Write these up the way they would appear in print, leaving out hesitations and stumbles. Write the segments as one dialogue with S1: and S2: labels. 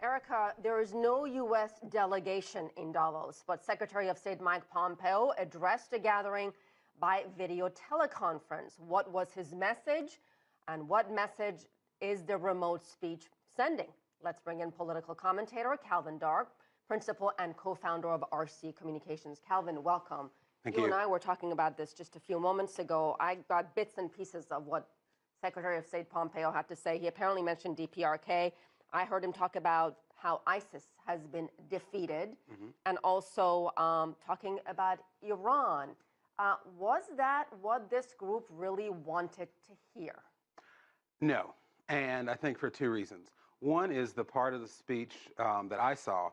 S1: Erica, there is no U.S. delegation in Davos, but Secretary of State Mike Pompeo addressed a gathering by video teleconference. What was his message, and what message is the remote speech sending? Let's bring in political commentator Calvin Dark, principal and co-founder of RC Communications. Calvin, welcome.
S2: Thank you.
S1: You and I were talking about this just a few moments ago. I got bits and pieces of what Secretary of State Pompeo had to say. He apparently mentioned DPRK. I heard him talk about how ISIS has been defeated, and also talking about Iran. Was that what this group really wanted to hear?
S2: No, and I think for two reasons. One is the part of the speech that I saw,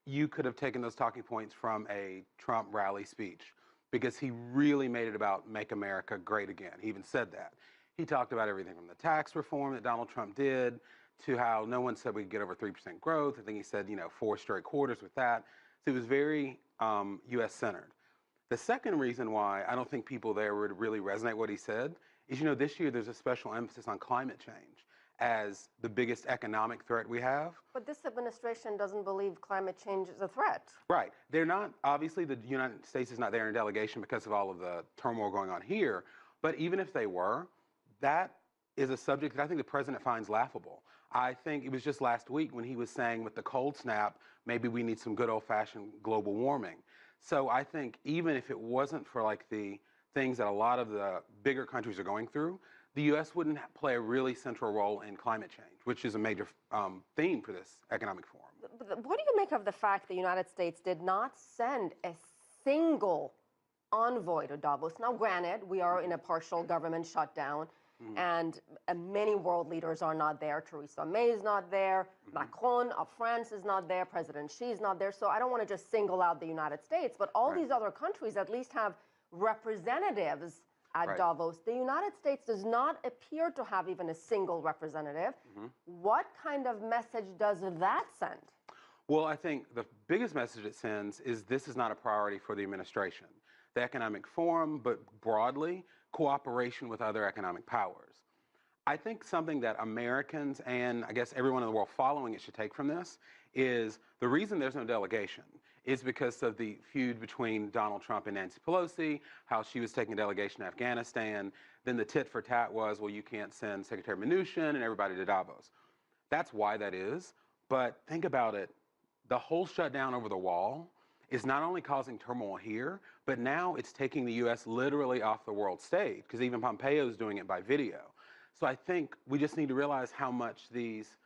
S2: you could have taken those talking points from a Trump rally speech, because he really made it about make America great again. He even said that. He talked about everything from the tax reform that Donald Trump did to how no one said we could get over 3% growth. I think he said, 4 straight quarters with that. So it was very U.S. centered. The second reason why I don't think people there would really resonate what he said is, this year there's a special emphasis on climate change as the biggest economic threat we have.
S1: But this administration doesn't believe climate change is a threat.
S2: Right. They're not, obviously the United States is not there in delegation because of all of the turmoil going on here. But even if they were, that is a subject that I think the president finds laughable. I think it was just last week when he was saying with the cold snap, maybe we need some good old-fashioned global warming. So I think even if it wasn't for like the things that a lot of the bigger countries are going through, the U.S. wouldn't play a really central role in climate change, which is a major theme for this economic forum.
S1: But what do you make of the fact the United States did not send a single envoy to Davos? Now, granted, we are in a partial government shutdown, and many world leaders are not there. Theresa May is not there. Macron of France is not there. President Xi is not there. So I don't want to just single out the United States, but all these other countries at least have representatives at Davos. The United States does not appear to have even a single representative. What kind of message does that send?
S2: Well, I think the biggest message it sends is this is not a priority for the administration. The Economic Forum, but broadly, cooperation with other economic powers. I think something that Americans and I guess everyone in the world following it should take from this is the reason there's no delegation is because of the feud between Donald Trump and Nancy Pelosi, how she was taking a delegation to Afghanistan. Then the tit for tat was, well, you can't send Secretary Mnuchin and everybody to Davos. That's why that is. But think about it. The whole shutdown over the wall is not only causing turmoil here, but now it's taking the U.S. literally off the world stage, because even Pompeo is doing it by video. So I think we just need to realize how much these,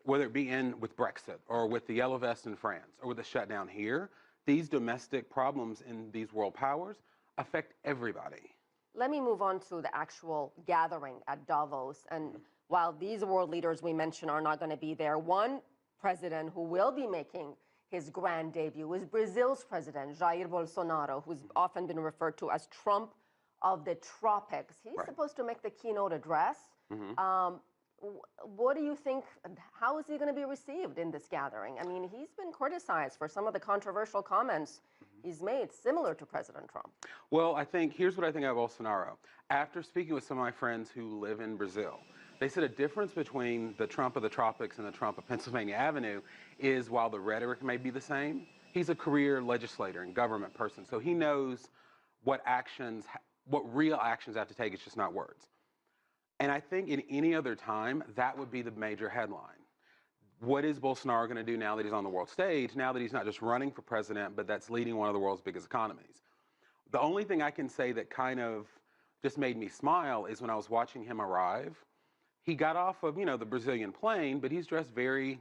S2: whether it be with Brexit or with the Yellow Vest in France or with the shutdown here, these domestic problems in these world powers affect everybody.
S1: Let me move on to the actual gathering at Davos. And while these world leaders we mentioned are not going to be there, one president who will be making his grand debut is Brazil's president, Jair Bolsonaro, who's often been referred to as Trump of the tropics. He's supposed to make the keynote address. What do you think, how is he going to be received in this gathering? I mean, he's been criticized for some of the controversial comments he's made, similar to President Trump.
S2: Well, here's what I think of Bolsonaro. After speaking with some of my friends who live in Brazil, they said a difference between the Trump of the tropics and the Trump of Pennsylvania Avenue is while the rhetoric may be the same, he's a career legislator and government person. So he knows what real actions have to take. It's just not words. And I think in any other time, that would be the major headline. What is Bolsonaro going to do now that he's on the world stage, now that he's not just running for president, but that's leading one of the world's biggest economies? The only thing I can say that kind of just made me smile is when I was watching him arrive. He got off of, the Brazilian plane, but he's dressed very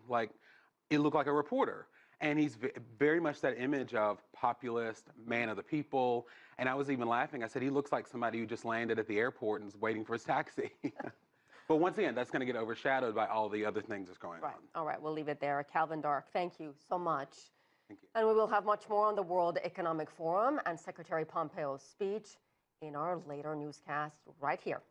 S2: it looked like a reporter. And he's very much that image of populist, man of the people. And I was even laughing. I said, he looks like somebody who just landed at the airport and is waiting for his taxi. But once again, that's going to get overshadowed by all the other things that's going on.
S1: All right, we'll leave it there. Calvin Dark, thank you so much.
S2: Thank you.
S1: And we will have much more on the World Economic Forum and Secretary Pompeo's speech in our later newscast right here.